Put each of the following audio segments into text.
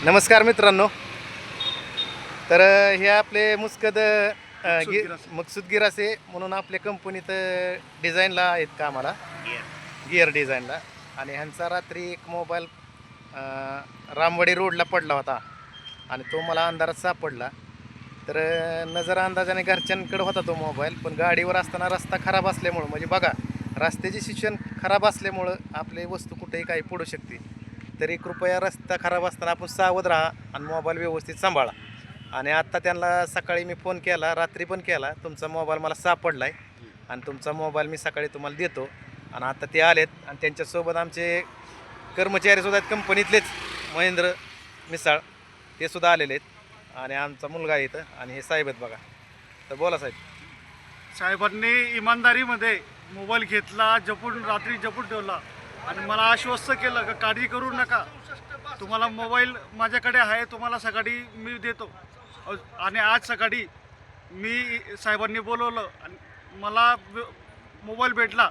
नमस्कार मित्रांनो. तर हे आपले मुस्कद मकसूद गिरासे म्हणून आपल्या कंपनीत डिझाईनला आहेत कामाला, गिअर डिझाईनला. आणि ह्यांचा रात्री एक मोबाईल रामवाडी रोडला पडला होता आणि तो मला अंधारात सापडला. तर नजर अंदाजाने घरच्यांकडे होता तो मोबाईल, पण गाडीवर असताना रस्ता खराब असल्यामुळं, म्हणजे बघा रस्त्याचे शिक्षण खराब असल्यामुळं आपली वस्तू कुठेही काही पडू शकते. तरी कृपया रस्ता खराब असताना आपण सावध राहा आणि मोबाईल व्यवस्थित सांभाळा. आणि आत्ता त्यांना सकाळी मी फोन केला, रात्री पण केला, तुमचा मोबाईल मला सापडला आहे आणि तुमचा मोबाईल मी सकाळी तुम्हाला देतो. आणि आता ते आलेत आणि त्यांच्यासोबत आमचे कर्मचारीसुद्धा आहेत कंपनीतलेच, महेंद्र मिसाळ, ते सुद्धा आलेले आहेत. आणि आमचा मुलगा आहे इथं आणि हे साहेब आहेत बघा. तर बोला साहेब. साहेबांनी इमानदारीमध्ये मोबाईल घेतला, जपून रात्री जपून ठेवला आणि मला आश्वस्त केलं की काळजी करू नका, तुम्हाला मोबाईल माझ्याकडे आहे, तुम्हाला सकाळी मी देतो. आणि आज सकाळी मी साहेबांनी बोलवलं आणि मला मोबाईल भेटला.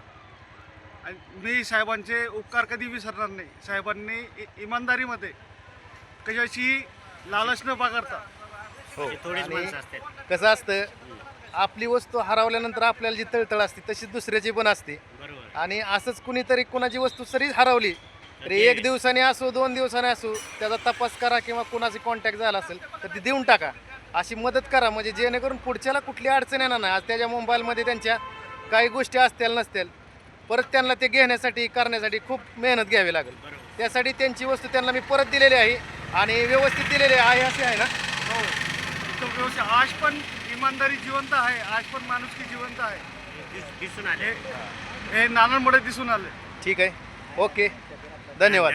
आणि मी साहेबांचे उपकार कधी विसरणार नाही. साहेबांनी इमानदारीमध्ये कशाची लालच न बाळगता. हो, आणि कसं असतं, आपली वस्तू हरवल्यानंतर आपल्याला जी तळतळ असते तशीच दुसऱ्याची पण असते. आणि असंच कुणीतरी कुणाची वस्तू सरीच हरवली तरी 1 दिवसाने असो 2 दिवसाने असो त्याचा तपास करा, किंवा कुणाशी कॉन्टॅक्ट झाला असेल तर ती देऊन टाका, अशी मदत करा, म्हणजे जेणेकरून पुढच्याला कुठली अडचण येणार नाही. आज त्याच्या मोबाईलमध्ये त्यांच्या काही गोष्टी असतील नसतील, परत त्यांना ते घेण्यासाठी करण्यासाठी खूप मेहनत घ्यावी लागेल. त्यासाठी त्यांची वस्तू त्यांना मी परत दिलेली आहे आणि व्यवस्थित दिलेली आहे असे आहे ना. हो, तो व्यवस्थित आज पण इमानदारी जिवंत आहे, आज पण माणुसकी जिवंत आहे. दिसून आले, हे नानांमुळे दिसून आले. ठीक आहे, ओके, धन्यवाद.